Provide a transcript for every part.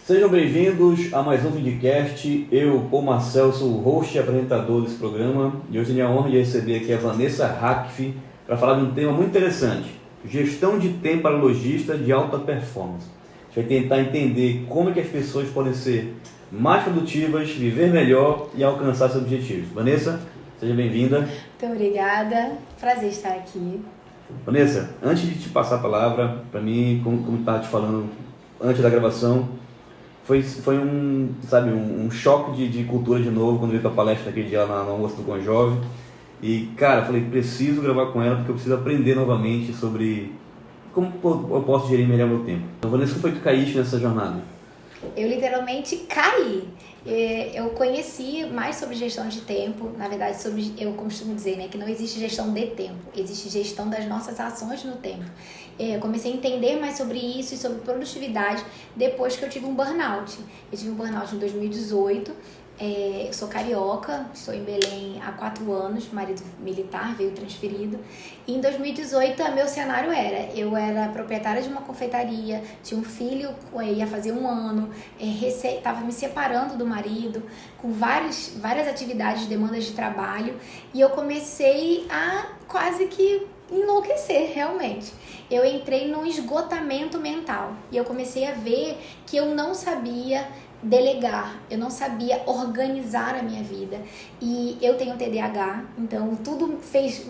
Sejam bem-vindos a mais um videocast. Eu, Paul Marcel, sou o host e apresentador desse programa e hoje tenho a honra de receber aqui a Vanessa Hackf para falar de um tema muito interessante: gestão de tempo para lojistas de alta performance. A gente vai tentar entender como é que as pessoas podem ser mais produtivas, viver melhor e alcançar seus objetivos. Vanessa, seja bem-vinda. Muito obrigada, prazer estar aqui. Vanessa, antes de te passar a palavra, para mim, como estava te falando antes da gravação, foi um choque de cultura de novo quando eu vi tua palestra naquele dia lá no almoço do Conjove. E, cara, eu falei, preciso gravar com ela porque eu preciso aprender novamente sobre como eu posso gerir melhor meu tempo. Então, Vanessa, como foi que tu caíste nessa jornada? Eu literalmente caí. Eu conheci mais sobre gestão de tempo. Na verdade, eu costumo dizer, né, que não existe gestão de tempo, existe gestão das nossas ações no tempo. Eu comecei a entender mais sobre isso e sobre produtividade depois que eu tive um burnout. Eu tive um burnout em 2018. Eu sou carioca, estou em Belém há 4 anos, marido militar, veio transferido. E em 2018, meu cenário eu era proprietária de uma confeitaria, tinha um filho, ia fazer 1 ano, estava me separando do marido, com várias atividades, demandas de trabalho, e eu comecei a quase que enlouquecer, realmente. Eu entrei num esgotamento mental e eu comecei a ver que eu não sabia delegar, eu não sabia organizar a minha vida, e eu tenho TDAH, então tudo fez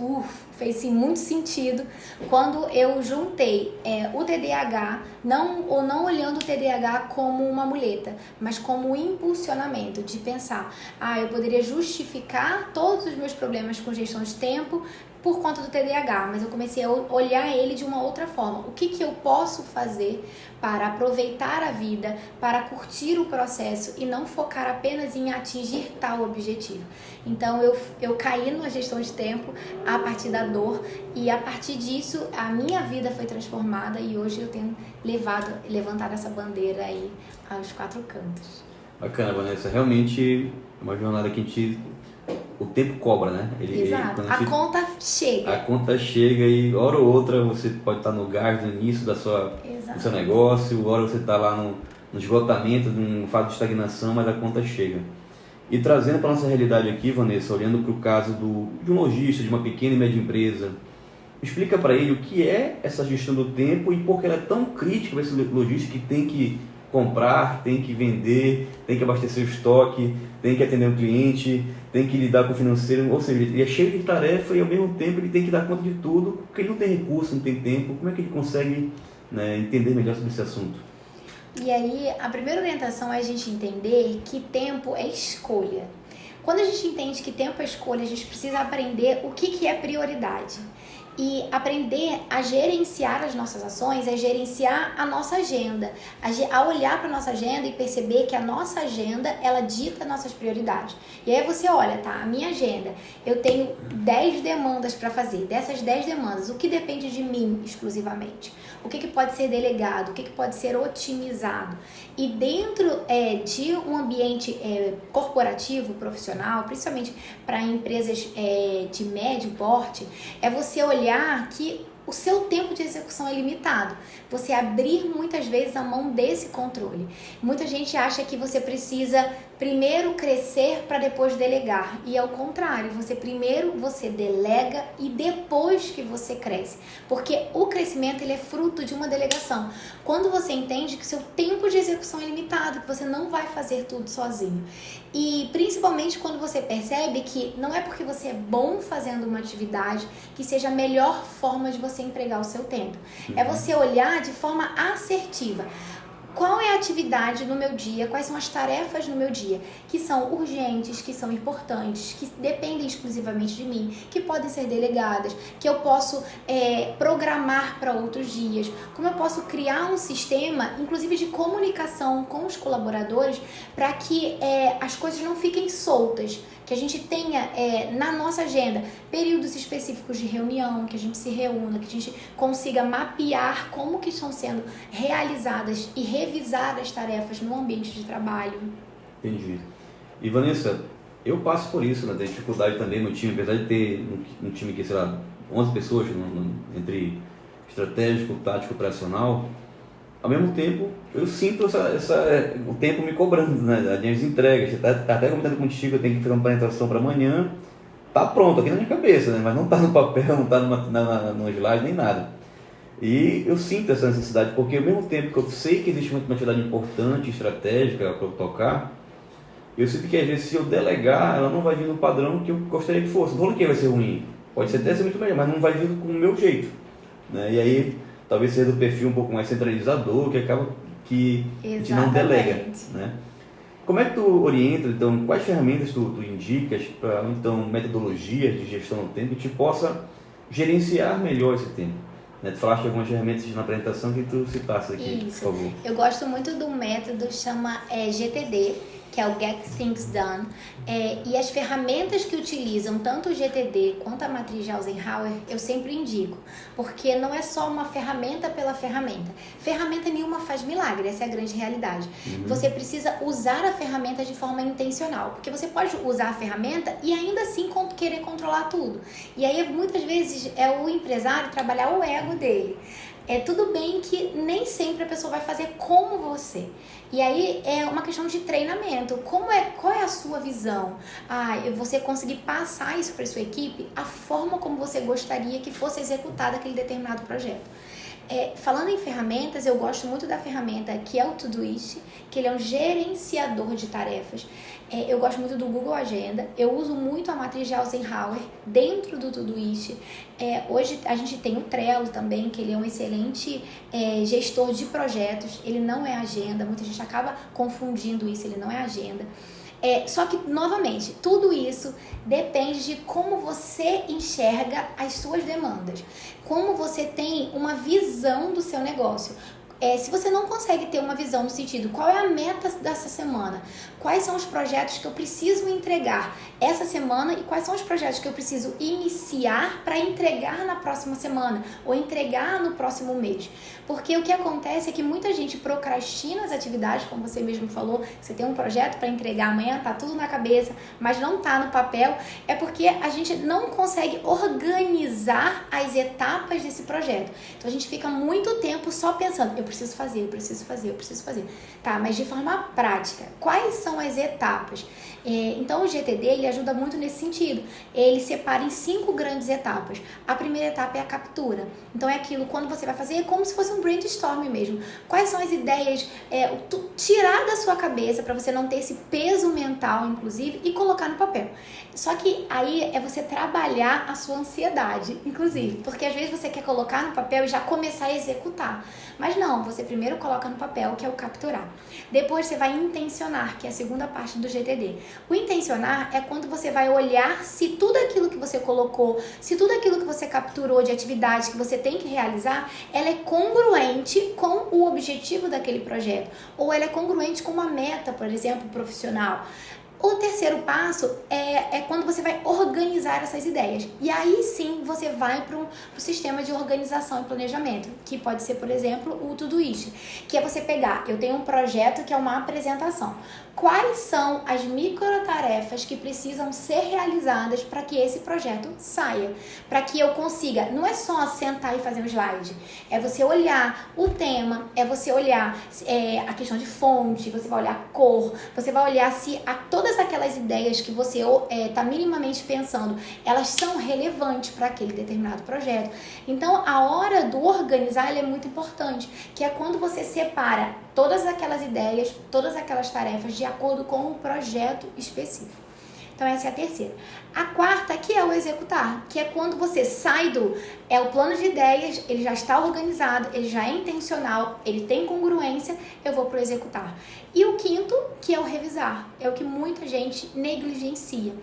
muito sentido quando eu juntei o TDAH, não olhando o TDAH como uma muleta, mas como um impulsionamento de pensar, eu poderia justificar todos os meus problemas com gestão de tempo por conta do TDAH, mas eu comecei a olhar ele de uma outra forma. O que eu posso fazer para aproveitar a vida, para curtir o processo e não focar apenas em atingir tal objetivo? Então eu caí na gestão de tempo a partir da dor, e a partir disso a minha vida foi transformada e hoje eu tenho levantado essa bandeira aí aos 4 cantos. Bacana, Vanessa. Realmente é uma jornada que o tempo cobra, né? Exato. A conta chega. A conta chega e hora ou outra você pode estar no gás, no início do seu negócio, hora você está lá no esgotamento, num fato de estagnação, mas a conta chega. E trazendo para a nossa realidade aqui, Vanessa, olhando para o caso de um lojista, de uma pequena e média empresa, explica para ele o que é essa gestão do tempo e por que ela é tão crítica para esse lojista que tem que comprar, tem que vender, tem que abastecer o estoque, tem que atender o cliente, tem que lidar com o financeiro, ou seja, ele é cheio de tarefa e ao mesmo tempo ele tem que dar conta de tudo, porque ele não tem recurso, não tem tempo. Como é que ele consegue, né, entender melhor sobre esse assunto? E aí, a primeira orientação é a gente entender que tempo é escolha. Quando a gente entende que tempo é escolha, a gente precisa aprender o que é prioridade. E aprender a gerenciar as nossas ações é gerenciar a nossa agenda. A olhar para a nossa agenda e perceber que a nossa agenda, ela dita nossas prioridades. E aí você olha, a minha agenda, eu tenho 10 demandas para fazer. Dessas 10 demandas, o que depende de mim exclusivamente? O que pode ser delegado? O que pode ser otimizado? E dentro de um ambiente corporativo, profissional, principalmente para empresas de médio porte, é você olhar que o seu tempo de execução é limitado. Você abrir muitas vezes a mão desse controle. Muita gente acha que você precisa primeiro crescer para depois delegar. E é o contrário, primeiro você delega e depois que você cresce. Porque o crescimento ele é fruto de uma delegação. Quando você entende que seu tempo de execução é limitado, que você não vai fazer tudo sozinho. E principalmente quando você percebe que não é porque você é bom fazendo uma atividade que seja a melhor forma de você empregar o seu tempo. É você olhar de forma assertiva. Qual é a atividade no meu dia, quais são as tarefas no meu dia que são urgentes, que são importantes, que dependem exclusivamente de mim, que podem ser delegadas, que eu posso programar para outros dias, como eu posso criar um sistema, inclusive de comunicação com os colaboradores, para que as coisas não fiquem soltas, que a gente tenha na nossa agenda períodos específicos de reunião, que a gente se reúna, que a gente consiga mapear como que estão sendo realizadas e revisar as tarefas no ambiente de trabalho. Entendi. E Vanessa, eu passo por isso, né? Tem dificuldade também no time, apesar de ter um time que, 11 pessoas entre estratégico, tático e operacional. ao mesmo tempo eu sinto o tempo me cobrando, né? As minhas entregas. Você tá até comentando contigo, eu tenho que fazer uma apresentação para amanhã, tá pronto aqui na minha cabeça, né? Mas não tá no papel, não tá no slide, nem nada. E eu sinto essa necessidade, porque ao mesmo tempo que eu sei que existe uma atividade importante, estratégica para eu tocar, eu sinto que às vezes se eu delegar, ela não vai vir no padrão que eu gostaria que fosse. Não falando que vai ser ruim, pode ser até ser muito melhor, mas não vai vir com o meu jeito, né? E aí, talvez seja do perfil um pouco mais centralizador, que acaba que a gente não delega, né? Como é que tu orienta, então, quais ferramentas tu indicas para, então, metodologias de gestão do tempo que te possa gerenciar melhor esse tempo? Né? Tu falaste de algumas ferramentas na apresentação que tu citasse aqui, Isso. por favor. Eu gosto muito do método chama GTD, que é o Get Things Done, e as ferramentas que utilizam tanto o GTD quanto a matriz de Eisenhower, eu sempre indico, porque não é só uma ferramenta pela ferramenta. Ferramenta nenhuma faz milagre, essa é a grande realidade. Você precisa usar a ferramenta de forma intencional, porque você pode usar a ferramenta e ainda assim querer controlar tudo. E aí, muitas vezes, é o empresário trabalhar o ego dele. É tudo bem que nem sempre a pessoa vai fazer como você. E aí é uma questão de treinamento. Qual é a sua visão? Você conseguir passar isso para sua equipe, a forma como você gostaria que fosse executado aquele determinado projeto. Falando em ferramentas, eu gosto muito da ferramenta que é o Todoist, que ele é um gerenciador de tarefas. Eu gosto muito do Google Agenda, eu uso muito a matriz de Eisenhower dentro do Todoist. Hoje a gente tem o Trello também, que ele é um excelente gestor de projetos, ele não é agenda, muita gente acaba confundindo isso, ele não é agenda. Só que, novamente, tudo isso depende de como você enxerga as suas demandas, como você tem uma visão do seu negócio. Se você não consegue ter uma visão no sentido, qual é a meta dessa semana? Quais são os projetos que eu preciso entregar essa semana e quais são os projetos que eu preciso iniciar para entregar na próxima semana ou entregar no próximo mês? Porque o que acontece é que muita gente procrastina as atividades, como você mesmo falou, você tem um projeto para entregar amanhã, tá tudo na cabeça, mas não tá no papel, é porque a gente não consegue organizar as etapas desse projeto. Então a gente fica muito tempo só pensando, eu preciso fazer. Tá, mas de forma prática, quais são as etapas? Então o GTD ele ajuda muito nesse sentido. Ele separa em 5 grandes etapas. A primeira etapa é a captura. Então é aquilo, quando você vai fazer, é como se fosse um brainstorm mesmo. Quais são as ideias? Tirar da sua cabeça para você não ter esse peso mental, inclusive, e colocar no papel. Só que aí é você trabalhar a sua ansiedade, inclusive. Porque às vezes você quer colocar no papel e já começar a executar. Mas não, você primeiro coloca no papel, que é o capturar. Depois você vai intencionar, que é a segunda parte do GTD. O intencionar é quando você vai olhar se tudo aquilo que você colocou, se tudo aquilo que você capturou de atividade que você tem que realizar, ela é congruente com o objetivo daquele projeto. Ou ela é congruente com uma meta, por exemplo, profissional. O terceiro passo é quando você vai organizar essas ideias. E aí sim você vai para o sistema de organização e planejamento, que pode ser, por exemplo, o Todoist, que é você pegar, eu tenho um projeto que é uma apresentação. Quais são as microtarefas que precisam ser realizadas para que esse projeto saia? Para que eu consiga, não é só sentar e fazer um slide, é você olhar o tema, é você olhar a questão de fonte, você vai olhar a cor, você vai olhar se todas aquelas ideias que você está minimamente pensando, elas são relevantes para aquele determinado projeto. Então, a hora do organizar ela é muito importante, que é quando você separa todas aquelas ideias, todas aquelas tarefas de acordo com o projeto específico. Então essa é a terceira. A quarta que é o executar, que é quando você sai o plano de ideias, ele já está organizado, ele já é intencional, ele tem congruência, eu vou para o executar. E o quinto, que é o revisar, é o que muita gente negligencia.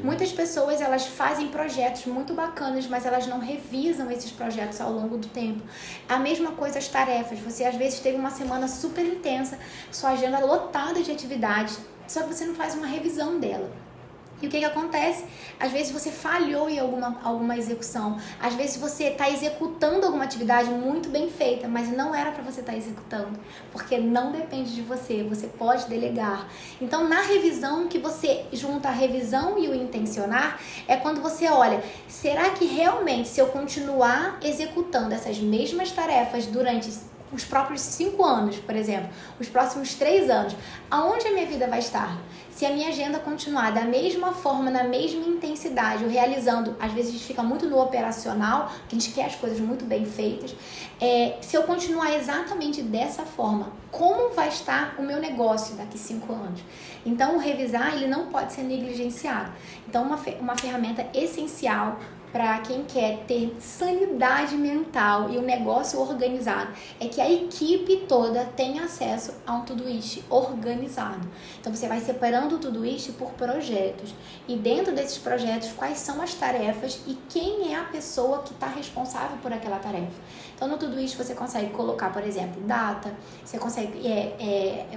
Muitas pessoas, elas fazem projetos muito bacanas, mas elas não revisam esses projetos ao longo do tempo. A mesma coisa as tarefas, você às vezes teve uma semana super intensa, sua agenda lotada de atividades, só que você não faz uma revisão dela. E o que acontece? Às vezes você falhou em alguma execução. Às vezes você está executando alguma atividade muito bem feita, mas não era para você estar executando, porque não depende de você, você pode delegar. Então, na revisão, que você junta a revisão e o intencionar, é quando você olha, será que realmente se eu continuar executando essas mesmas tarefas durante os próprios 5 anos, por exemplo, os próximos 3 anos, aonde a minha vida vai estar? Se a minha agenda continuar da mesma forma, na mesma intensidade, eu realizando, às vezes a gente fica muito no operacional, que a gente quer as coisas muito bem feitas, se eu continuar exatamente dessa forma, como vai estar o meu negócio daqui 5 anos? Então, o revisar, ele não pode ser negligenciado. Então, uma ferramenta essencial para quem quer ter sanidade mental e um negócio organizado, é que a equipe toda tenha acesso a um Todoist organizado. Então você vai separando o Todoist por projetos e dentro desses projetos quais são as tarefas e quem é a pessoa que está responsável por aquela tarefa. Então no Todoist você consegue colocar, por exemplo, data, você consegue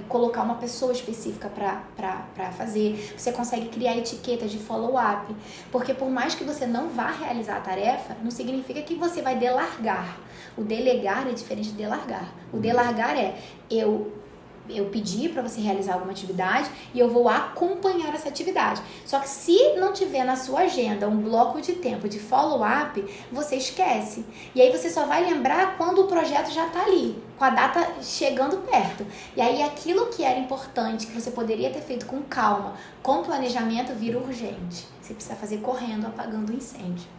colocar uma pessoa específica para fazer, você consegue criar etiquetas de follow-up, porque por mais que você não vá realizar a tarefa, não significa que você vai delargar. O delegar é diferente de delargar. O delargar é eu pedi para você realizar alguma atividade e eu vou acompanhar essa atividade. Só que se não tiver na sua agenda um bloco de tempo de follow-up, você esquece. E aí você só vai lembrar quando o projeto já está ali, com a data chegando perto. E aí aquilo que era importante, que você poderia ter feito com calma, com planejamento, vira urgente. Você precisa fazer correndo, apagando o incêndio.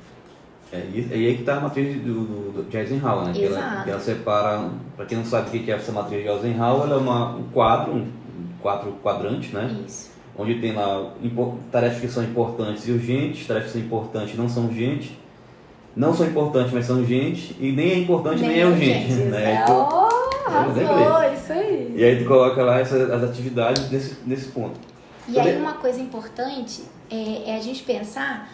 E aí que está a matriz de Eisenhower, né? Que ela separa, para quem não sabe o que é essa matriz de Eisenhower, ela é um quadro, 4 quadrantes, né? Isso. Onde tem lá tarefas que são importantes e urgentes, tarefas que são importantes e não são urgentes, não são importantes, mas são urgentes, e nem é importante nem é urgente. Né? Arrasou, isso aí. E aí tu coloca lá as atividades nesse ponto. E aí uma coisa importante é a gente pensar,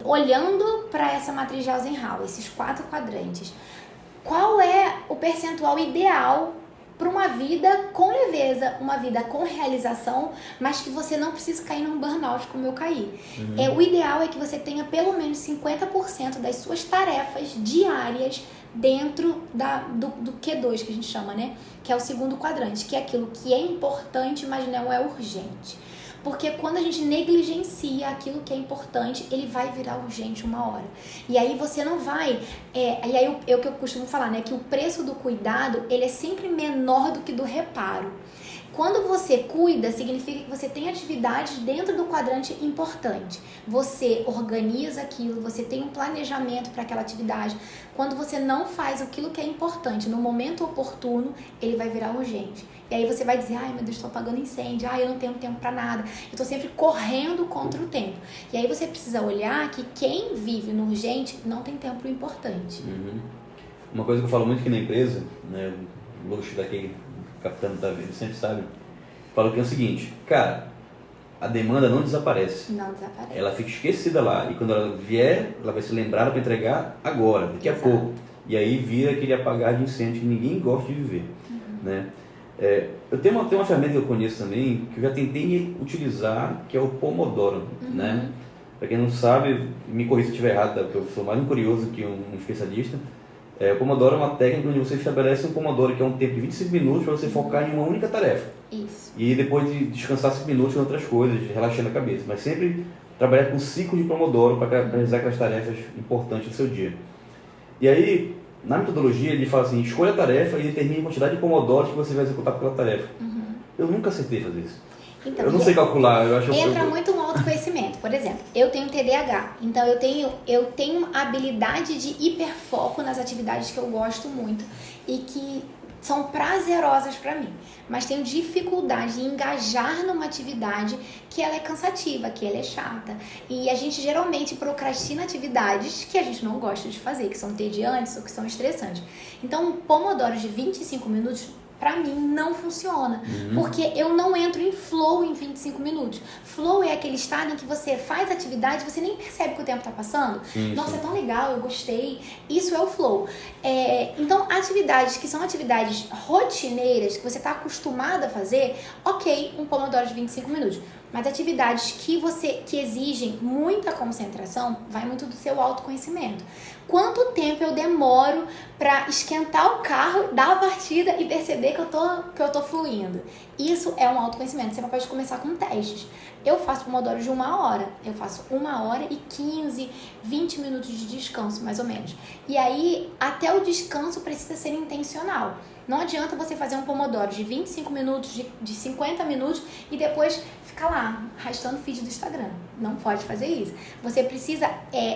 olhando para essa matriz de Eisenhower, esses 4 quadrantes, qual é o percentual ideal para uma vida com leveza, uma vida com realização, mas que você não precisa cair num burnout como eu caí. O ideal é que você tenha pelo menos 50% das suas tarefas diárias dentro do Q2, que a gente chama, né? Que é o segundo quadrante, que é aquilo que é importante, mas não é urgente. Porque quando a gente negligencia aquilo que é importante, ele vai virar urgente uma hora. E aí você não vai... e aí é o que eu costumo falar, né? Que o preço do cuidado, ele é sempre menor do que do reparo. Quando você cuida, significa que você tem atividades dentro do quadrante importante. Você organiza aquilo, você tem um planejamento para aquela atividade. Quando você não faz aquilo que é importante no momento oportuno, ele vai virar urgente. E aí você vai dizer, ai meu Deus, estou apagando incêndio, ai eu não tenho tempo para nada. Eu estou sempre correndo contra o tempo. E aí você precisa olhar que quem vive no urgente não tem tempo pro importante. Uma coisa que eu falo muito aqui na empresa, né, o luxo daquele capitão da vida, sempre sabe, falo que é o seguinte, cara, a demanda não desaparece. Não desaparece. Ela fica esquecida lá, e quando ela vier, ela vai ser lembrada para entregar agora, daqui a pouco. E aí vira aquele apagar de incêndio que ninguém gosta de viver. Né? Eu tenho uma ferramenta que eu conheço também, que eu já tentei utilizar, que é o Pomodoro. Né? Para quem não sabe, me corrija se eu estiver errado, porque eu sou mais um curioso que um especialista. O Pomodoro é uma técnica onde você estabelece um Pomodoro, que é um tempo de 25 minutos para você focar em uma única tarefa. Isso. E depois de descansar 5 minutos em outras coisas, relaxando a cabeça. Mas sempre trabalhar com um ciclo de Pomodoro para realizar aquelas tarefas importantes do seu dia. E aí, na metodologia, ele fala assim, escolha a tarefa e determine a quantidade de Pomodoros que você vai executar por aquela tarefa. Eu nunca acertei fazer isso. Então, eu não sei calcular. Entra muito no autoconhecimento. Por exemplo, eu tenho TDAH, então eu tenho habilidade de hiperfoco nas atividades que eu gosto muito e que são prazerosas para mim, mas tenho dificuldade em engajar numa atividade que ela é cansativa, que ela é chata, e a gente geralmente procrastina atividades que a gente não gosta de fazer, que são tediantes ou que são estressantes. Então, um Pomodoro de 25 minutos pra mim não funciona, porque eu não entro em flow em 25 minutos. Flow é aquele estado em que você faz atividade e você nem percebe que o tempo tá passando. Nossa, é tão legal, eu gostei. Isso é o flow. Então, atividades que são atividades rotineiras, que você tá acostumado a fazer, ok, um Pomodoro de 25 minutos. Mas atividades que exigem muita concentração, vai muito do seu autoconhecimento. Quanto tempo eu demoro para esquentar o carro, dar a partida e perceber perceber que eu tô fluindo. Isso é um autoconhecimento. Você pode começar com testes. Eu faço Pomodoro de 1 hora. Eu faço 1 hora e 15, 20 minutos de descanso, mais ou menos. E aí, até o descanso precisa ser intencional. Não adianta você fazer um Pomodoro de 25 minutos, de 50 minutos e depois ficar lá, arrastando o feed do Instagram. Não pode fazer isso. Você precisa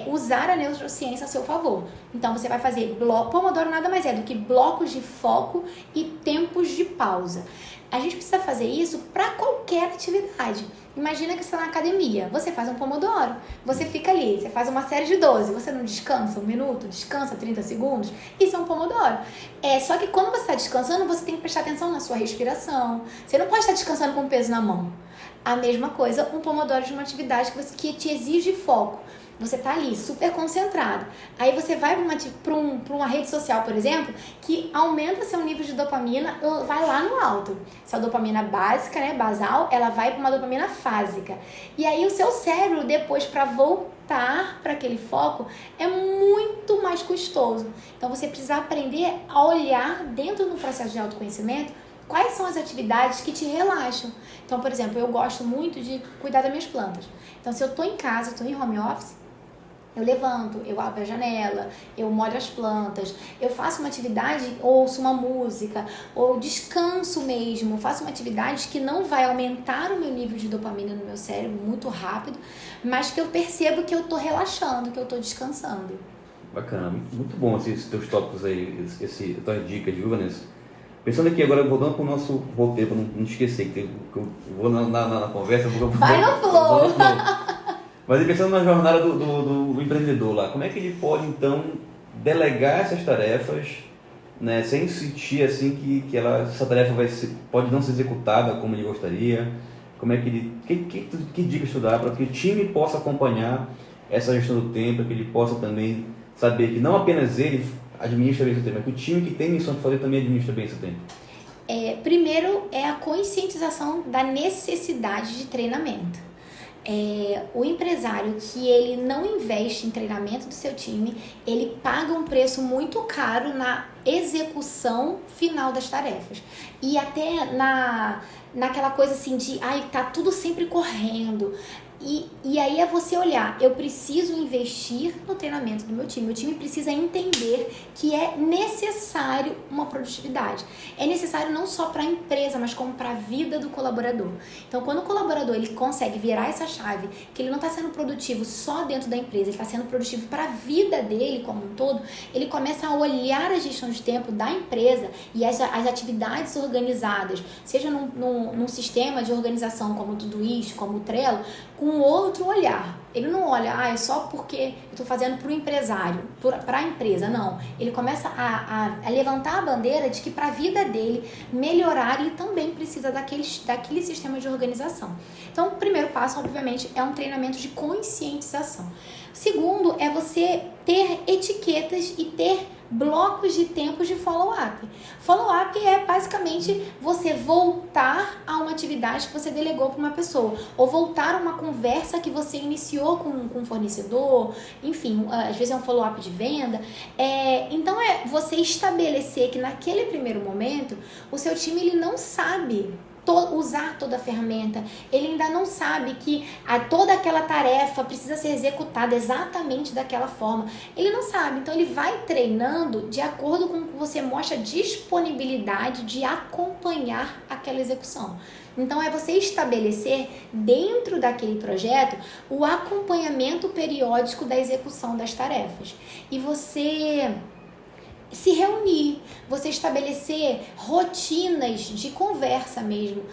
usar a neurociência a seu favor. Então, você vai fazer Pomodoro nada mais é do que blocos de foco e tempos de pausa. A gente precisa fazer isso para qualquer atividade. Imagina que você está na academia, você faz um Pomodoro, você fica ali, você faz uma série de 12, você não descansa 1 minuto, descansa 30 segundos, isso é um Pomodoro. Só que quando você está descansando, você tem que prestar atenção na sua respiração, você não pode estar descansando com peso na mão. A mesma coisa, um Pomodoro de uma atividade que te exige foco. Você tá ali, super concentrado. Aí você vai para uma rede social, por exemplo, que aumenta seu nível de dopamina, vai lá no alto. Se a dopamina básica, né, basal, ela vai para uma dopamina fásica. E aí o seu cérebro, depois, para voltar para aquele foco, é muito mais custoso. Então você precisa aprender a olhar dentro do processo de autoconhecimento quais são as atividades que te relaxam. Então, por exemplo, eu gosto muito de cuidar das minhas plantas. Então, se eu tô em casa, eu tô em home office, eu levanto, eu abro a janela, eu molho as plantas, eu faço uma atividade, ouço uma música, ou descanso mesmo, faço uma atividade que não vai aumentar o meu nível de dopamina no meu cérebro muito rápido, mas que eu percebo que eu tô relaxando, que eu tô descansando. Bacana, muito bom esses teus tópicos aí, tuas dicas, viu, Vanessa? Pensando aqui agora, voltando para o nosso roteiro, para não esquecer, que eu vou na conversa... Vai no flow! Mas pensando na jornada do empreendedor lá, como é que ele pode, então, delegar essas tarefas, né, sem sentir assim que essa tarefa pode não ser executada como ele gostaria? Como é que ele... Que dicas tu dá para que o time possa acompanhar essa gestão do tempo, para que ele possa também saber que não apenas ele administra bem seu tempo, mas que o time que tem missão de fazer também administra bem seu tempo? Primeiro é a conscientização da necessidade de treinamento. O empresário que ele não investe em treinamento do seu time, ele paga um preço muito caro na execução final das tarefas. E até naquela coisa assim de, tá tudo sempre correndo. E aí é você olhar, eu preciso investir no treinamento do meu time precisa entender que é necessário uma produtividade. É necessário não só para a empresa, mas como para a vida do colaborador. Então, quando o colaborador ele consegue virar essa chave, que ele não está sendo produtivo só dentro da empresa, ele está sendo produtivo para a vida dele como um todo, ele começa a olhar a gestão de tempo da empresa e as atividades organizadas, seja num sistema de organização como o Todoist, como o Trello, com outro olhar. Ele não olha, é só porque eu estou fazendo para o empresário, para a empresa, não. Ele começa a levantar a bandeira de que para a vida dele melhorar, ele também precisa daquele sistema de organização. Então, o primeiro passo, obviamente, é um treinamento de conscientização. Segundo, é você ter etiquetas e ter blocos de tempos de follow-up. Follow-up é basicamente você voltar a uma atividade que você delegou para uma pessoa, ou voltar a uma conversa que você iniciou com um fornecedor, enfim, às vezes é um follow-up de venda. Então é você estabelecer que naquele primeiro momento o seu time ele não sabe usar toda a ferramenta, ele ainda não sabe que toda aquela tarefa precisa ser executada exatamente daquela forma, ele não sabe, então ele vai treinando de acordo com que você mostra disponibilidade de acompanhar aquela execução. Então é você estabelecer dentro daquele projeto o acompanhamento periódico da execução das tarefas e você se reunir, você estabelecer rotinas de conversa mesmo.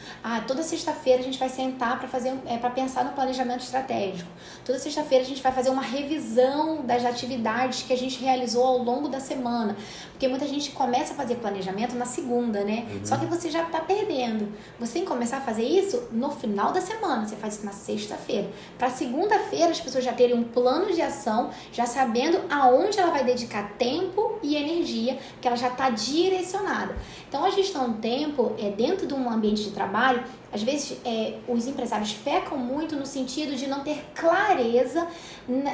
Toda sexta-feira a gente vai sentar para pensar no planejamento estratégico. Toda sexta-feira a gente vai fazer uma revisão das atividades que a gente realizou ao longo da semana. Porque muita gente começa a fazer planejamento na segunda, né? Uhum. Só que você já está perdendo. Você tem que começar a fazer isso no final da semana. Você faz isso na sexta-feira. Para segunda-feira as pessoas já terem um plano de ação, já sabendo aonde ela vai dedicar tempo e energia energia, porque ela já está direcionada. Então, a gestão do tempo, dentro de um ambiente de trabalho, às vezes os empresários pecam muito no sentido de não ter clareza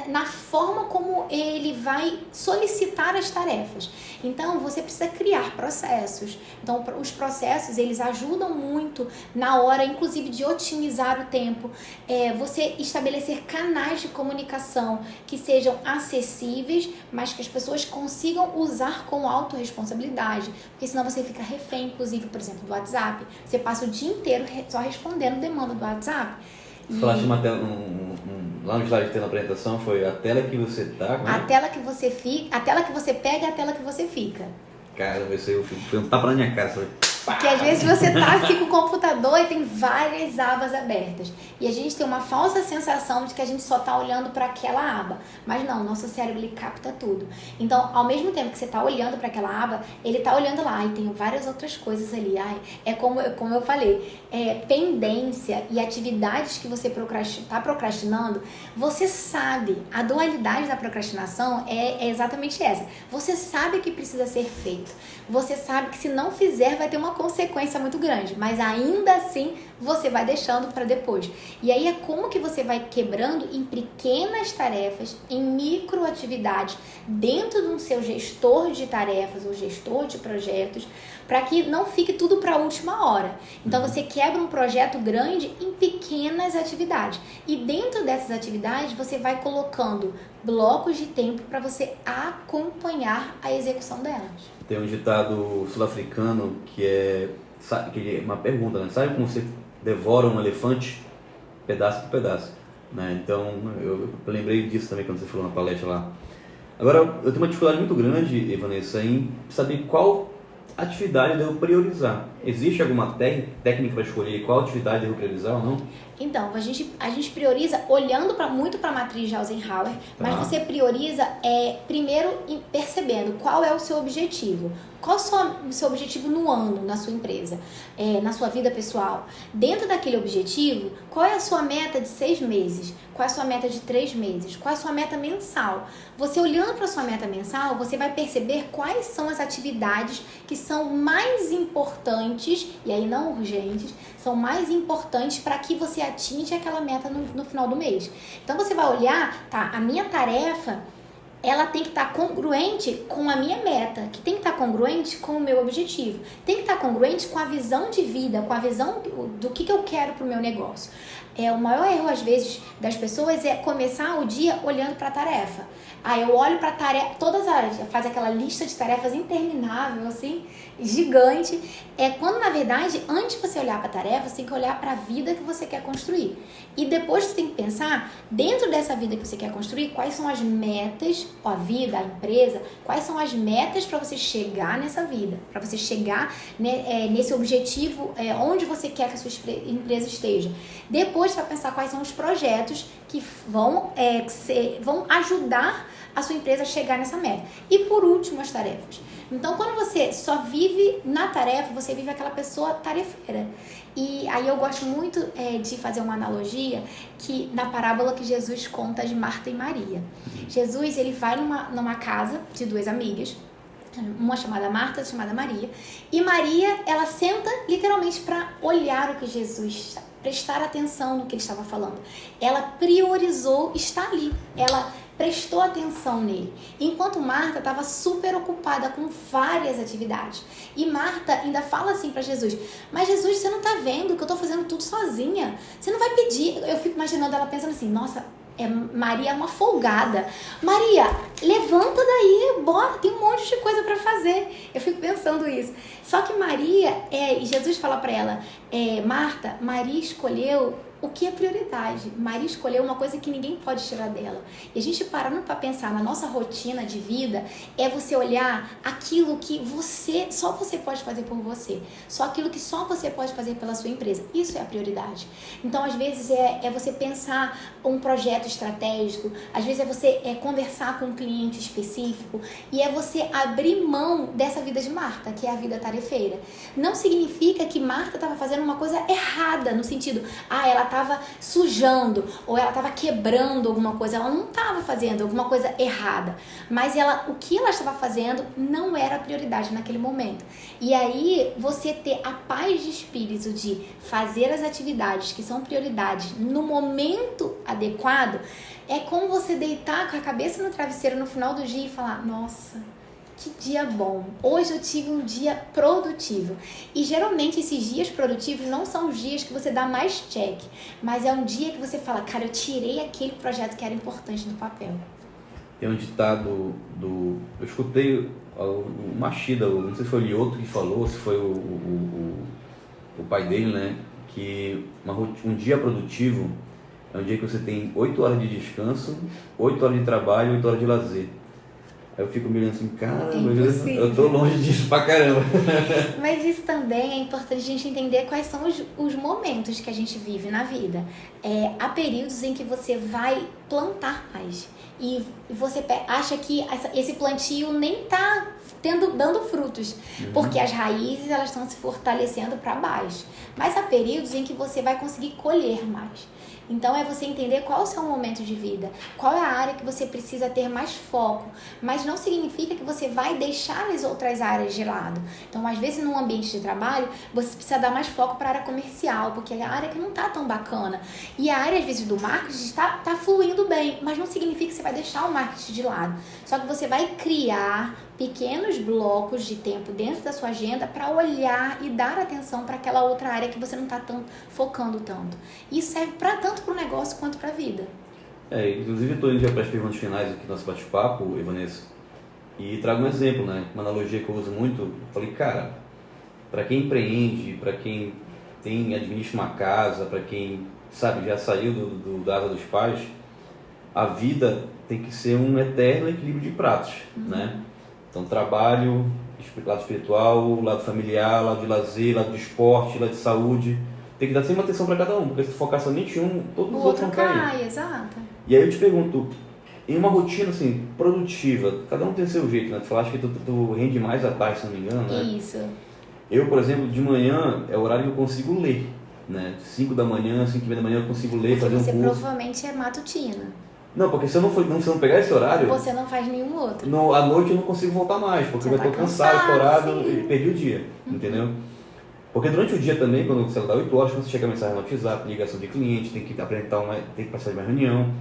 na forma como ele vai solicitar as tarefas. Então, você precisa criar processos. Então, os processos, eles ajudam muito na hora, inclusive, de otimizar o tempo. Você estabelecer canais de comunicação que sejam acessíveis, mas que as pessoas consigam usar com autorresponsabilidade. Porque senão você fica refém, inclusive, por exemplo, do WhatsApp. Você passa o dia inteiro só respondendo demanda do WhatsApp. Você falaste uma tela, lá no slide que tem na apresentação, foi a tela que você tá... A tela que você fica, a tela que você pega é a tela que você fica. Cara, foi um tapa na minha cara, sabe? Porque às vezes você tá assim com o computador e tem várias abas abertas. E a gente tem uma falsa sensação de que a gente só tá olhando para aquela aba. Mas não, nosso cérebro ele capta tudo. Então, ao mesmo tempo que você tá olhando para aquela aba, ele tá olhando lá e tem várias outras coisas ali. É como eu falei, pendência e atividades que você tá procrastinando, você sabe, a dualidade da procrastinação é exatamente essa. Você sabe que precisa ser feito. Você sabe que se não fizer vai ter uma consequência muito grande, mas ainda assim você vai deixando para depois. E aí é como que você vai quebrando em pequenas tarefas, em microatividades, dentro de um seu gestor de tarefas ou gestor de projetos, para que não fique tudo para a última hora. Então você quebra um projeto grande em pequenas atividades. E dentro dessas atividades você vai colocando blocos de tempo para você acompanhar a execução delas. Tem um ditado sul-africano que é uma pergunta, né? Sabe como você devora um elefante pedaço por pedaço? Né? Então, eu lembrei disso também quando você falou na palestra lá. Agora, eu tenho uma dificuldade muito grande, Vanessa, em saber qual atividade eu devo priorizar. Existe alguma técnica para escolher qual atividade eu devo priorizar ou não? Então, a gente prioriza olhando muito para a matriz de Eisenhower, mas você prioriza primeiro percebendo qual é o seu objetivo. Qual é o seu objetivo no ano, na sua empresa, na sua vida pessoal? Dentro daquele objetivo, qual é a sua meta de 6 meses? Qual é a sua meta de 3 meses? Qual é a sua meta mensal? Você olhando para a sua meta mensal, você vai perceber quais são as atividades que são mais importantes, e aí não urgentes, são mais importantes para que você atinja aquela meta no final do mês. Então você vai olhar, a minha tarefa, ela tem que estar congruente com a minha meta, que tem que estar congruente com o meu objetivo, tem que estar congruente com a visão de vida, com a visão do que eu quero para o meu negócio. O maior erro, às vezes, das pessoas é começar o dia olhando para a tarefa. Eu olho para a tarefa, faz aquela lista de tarefas interminável, assim, gigante. Quando, na verdade, antes de você olhar para a tarefa, você tem que olhar para a vida que você quer construir. E depois você tem que pensar, dentro dessa vida que você quer construir, quais são as metas, a vida, a empresa, quais são as metas para você chegar nessa vida, para você chegar nesse objetivo, onde você quer que a sua empresa esteja. Depois você vai pensar quais são os projetos que vão ajudar a sua empresa a chegar nessa meta. E por último, as tarefas. Então, quando você só vive na tarefa, você vive aquela pessoa tarefeira. E aí eu gosto muito de fazer uma analogia que na parábola que Jesus conta de Marta e Maria. Jesus, ele vai numa casa de 2 amigas, uma chamada Marta, outra chamada Maria. E Maria, ela senta literalmente para olhar o que Jesus, prestar atenção no que ele estava falando. Ela priorizou estar ali. Ela prestou atenção nele. Enquanto Marta estava super ocupada com várias atividades. E Marta ainda fala assim para Jesus: mas Jesus, você não está vendo que eu estou fazendo tudo sozinha? Você não vai pedir? Eu fico imaginando ela pensando assim: nossa, Maria é uma folgada. Maria, levanta daí, bora, tem um monte de coisa para fazer. Eu fico pensando isso. Só que Maria, e Jesus fala para ela: Marta, Maria escolheu o que é prioridade. Maria escolheu uma coisa que ninguém pode tirar dela. E a gente parando para pensar na nossa rotina de vida, você olhar aquilo que só você pode fazer por você. Só aquilo que só você pode fazer pela sua empresa. Isso é a prioridade. Então, às vezes, você pensar um projeto estratégico. Às vezes, é você conversar com um cliente cliente específico e é você abrir mão dessa vida de Marta, que é a vida tarefeira. Não significa que Marta estava fazendo uma coisa errada, no sentido, ela estava sujando ou ela estava quebrando alguma coisa. Ela não estava fazendo alguma coisa errada, mas o que ela estava fazendo não era a prioridade naquele momento. E aí, você ter a paz de espírito de fazer as atividades que são prioridades no momento adequado, é como você deitar com a cabeça no travesseiro no final do dia e falar, nossa, que dia bom, hoje eu tive um dia produtivo. E geralmente esses dias produtivos não são os dias que você dá mais check, mas é um dia que você fala, cara, eu tirei aquele projeto que era importante do papel. Tem um ditado eu escutei o Machida, não sei se foi o Lyoto que falou, se foi o pai dele, né? Que um dia produtivo é um dia que você tem 8 horas de descanso, 8 horas de trabalho, 8 horas de lazer. Aí eu fico me olhando assim, cara, eu tô longe disso pra caramba. Mas isso também é importante a gente entender quais são os momentos que a gente vive na vida. Há períodos em que você vai plantar mais. E você acha que esse plantio nem tá dando frutos, porque as raízes elas estão se fortalecendo para baixo. Mas há períodos em que você vai conseguir colher mais. Então é você entender qual é o seu momento de vida, qual é a área que você precisa ter mais foco, mas não significa que você vai deixar as outras áreas de lado. Então às vezes num ambiente de trabalho você precisa dar mais foco para a área comercial, porque é a área que não está tão bacana. E a área às vezes do marketing está fluindo bem, mas não significa que você vai deixar o marketing de lado. Só que você vai criar pequenos blocos de tempo dentro da sua agenda para olhar e dar atenção para aquela outra área que você não está focando tanto. Isso serve tanto para o negócio quanto para a vida. Inclusive eu estou indo já para as perguntas finais aqui do nosso bate-papo, Evanessa, e trago um exemplo, né? Uma analogia que eu uso muito. Eu falei, cara, para quem empreende, para quem administra uma casa, para quem, já saiu da asa dos pais, a vida tem que ser um eterno equilíbrio de pratos, né? Então, trabalho, lado espiritual, lado familiar, lado de lazer, lado de esporte, lado de saúde. Tem que dar sempre atenção para cada um, porque se tu focar somente em um, todos os outros vão cair. Exato. E aí eu te pergunto, em uma rotina assim, produtiva, cada um tem seu jeito, né? Tu falaste que tu rende mais à tarde, se não me engano, né? Isso. Eu, por exemplo, de manhã é o horário que eu consigo ler, né? 5 da manhã, 5 da manhã eu consigo ler, fazer um curso. Você provavelmente é matutina. Não, porque se eu não pegar esse horário... Você não faz nenhum outro. À noite eu não consigo voltar mais, porque eu já estou cansado, estourado e perdi o dia, entendeu? Porque durante o dia também, quando você dá 8 horas, quando você chega a mensagem no WhatsApp, ligação de cliente, tem que apresentar tem que participar de uma reunião.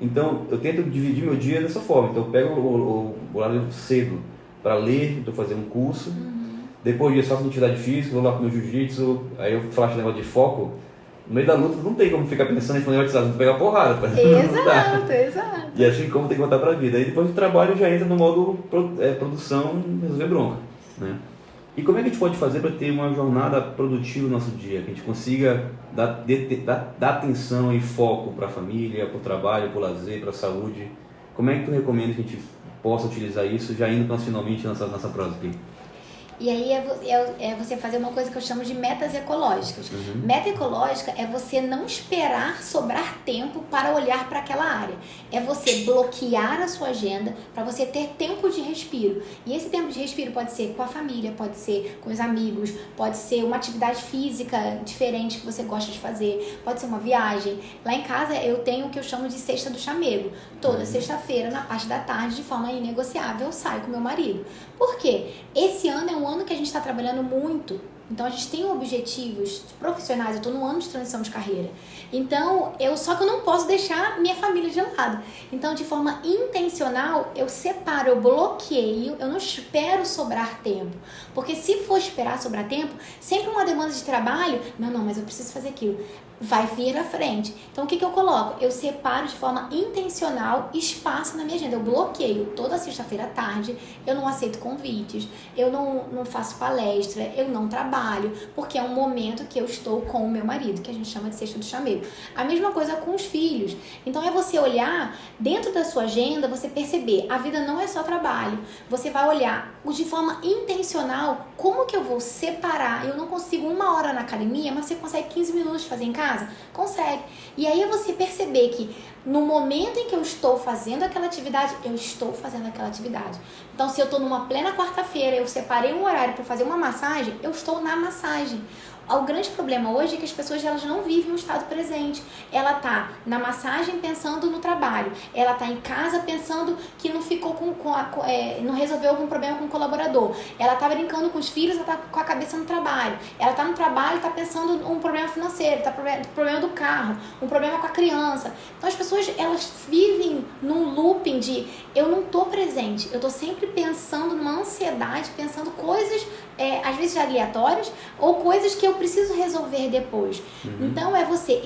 Então, eu tento dividir meu dia dessa forma. Então, eu pego o horário cedo para ler, estou fazendo um curso. Depois disso, faço atividade física, vou lá pro meu jiu-jitsu. Aí eu faço negócio de foco. No meio da luta não tem como ficar pensando em responder WhatsApp, não pegar porrada. Exato. E assim como tem que voltar pra vida. Aí depois do trabalho já entra no modo produção, resolver bronca, né? E como é que a gente pode fazer para ter uma jornada produtiva no nosso dia? Que a gente consiga dar atenção e foco para a família, para o trabalho, para o lazer, para a saúde. Como é que tu recomenda que a gente possa utilizar isso, já indo finalmente nessa prosa aqui? E aí é você fazer uma coisa que eu chamo de metas ecológicas. Meta ecológica é você não esperar sobrar tempo para olhar para aquela área. É você bloquear a sua agenda para você ter tempo de respiro. E esse tempo de respiro pode ser com a família, pode ser com os amigos, pode ser uma atividade física diferente que você gosta de fazer, pode ser uma viagem. Lá em casa eu tenho o que eu chamo de cesta do chamego. Toda sexta-feira, na parte da tarde, de forma inegociável, eu saio com meu marido. Por quê? Esse ano é um ano que a gente está trabalhando muito, então a gente tem objetivos profissionais, eu estou no ano de transição de carreira, então só que eu não posso deixar minha família de lado, então de forma intencional eu separo, eu bloqueio, eu não espero sobrar tempo, porque se for esperar sobrar tempo, sempre uma demanda de trabalho, não, mas eu preciso fazer aquilo, vai vir à frente. Então o que eu coloco? Eu separo de forma intencional espaço na minha agenda. Eu bloqueio toda sexta-feira à tarde, eu não aceito convites, eu não faço palestra, eu não trabalho. trabalho, porque é um momento que eu estou com o meu marido, que a gente chama de cesta do chamego. A mesma coisa com os filhos. Então é você olhar dentro da sua agenda, você perceber, a vida não é só trabalho. Você vai olhar de forma intencional como que eu vou separar. Eu não consigo 1 hora na academia, mas você consegue 15 minutos de fazer em casa? Consegue. E aí é você perceber que no momento em que eu estou fazendo aquela atividade, eu estou fazendo aquela atividade. Então, se eu estou numa plena quarta-feira, eu separei um horário para fazer uma massagem, eu estou na massagem. O grande problema hoje é que as pessoas elas não vivem um estado presente. Ela tá na massagem pensando no trabalho. Ela tá em casa pensando que não ficou não resolveu algum problema com o colaborador. Ela tá brincando com os filhos, ela tá com a cabeça no trabalho. Ela tá no trabalho, tá pensando um problema financeiro, tá problema do carro, um problema com a criança. Então as pessoas elas vivem num looping de eu não tô presente. Eu tô sempre pensando numa ansiedade, pensando coisas às vezes aleatórias ou coisas que eu preciso resolver depois. Então é você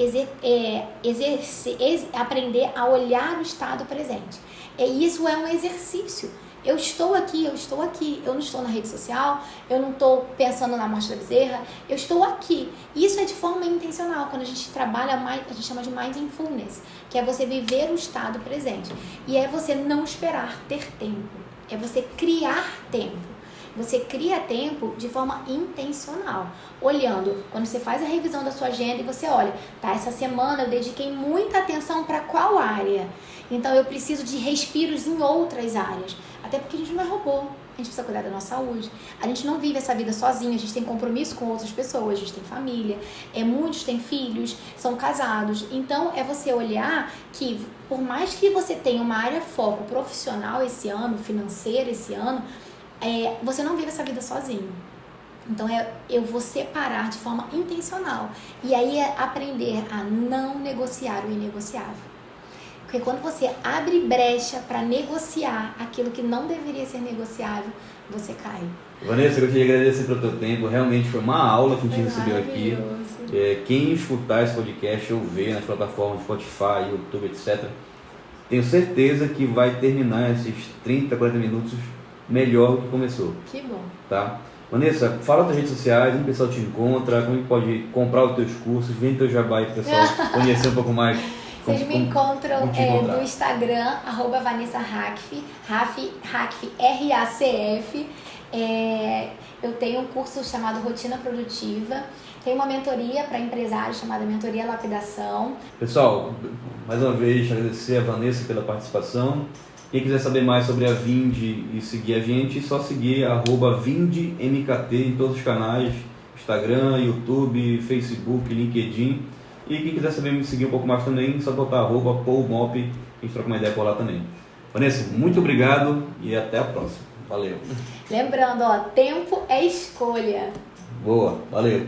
aprender a olhar o estado presente. Isso é um exercício. Eu estou aqui, eu não estou na rede social, eu não estou pensando na morte da bezerra, eu estou aqui. Isso é de forma intencional, quando a gente trabalha, a gente chama de mindfulness, que é você viver o estado presente. E é você não esperar ter tempo, é você criar tempo. Você cria tempo de forma intencional, olhando, quando você faz a revisão da sua agenda e você olha, tá, essa semana eu dediquei muita atenção para qual área? Então eu preciso de respiros em outras áreas, até porque a gente não é robô, a gente precisa cuidar da nossa saúde, a gente não vive essa vida sozinho, a gente tem compromisso com outras pessoas, a gente tem família, muitos têm filhos, são casados, então é você olhar que por mais que você tenha uma área foco profissional esse ano, financeira esse ano, você não vive essa vida sozinho. Então eu vou separar de forma intencional. E aí é aprender a não negociar o inegociável. Porque quando você abre brecha para negociar aquilo que não deveria ser negociável, você cai. Vanessa, eu queria agradecer pelo teu tempo. Realmente foi uma aula que a gente recebeu aqui. Quem escutar esse podcast ou ver nas plataformas Spotify, YouTube, etc., tenho certeza que vai terminar esses 30, 40 minutos melhor do que começou. Que bom. Tá? Vanessa, fala das redes sociais, onde o pessoal te encontra, como pode comprar os teus cursos, vende teu jabá aí para o pessoal conhecer um pouco mais. Vocês me encontram no Instagram, @Vanessa Racf, Racf, R-A-C-F. Eu tenho um curso chamado Rotina Produtiva. Tem uma mentoria para empresários chamada Mentoria Lapidação. Pessoal, mais uma vez agradecer a Vanessa pela participação. Quem quiser saber mais sobre a Vindi e seguir a gente, é só seguir @VindiMKT em todos os canais, Instagram, YouTube, Facebook, LinkedIn. E quem quiser saber me seguir um pouco mais também, é só botar @PaulMop, a gente troca uma ideia por lá também. Vanessa, muito obrigado e até a próxima. Valeu. Lembrando, tempo é escolha. Boa, valeu.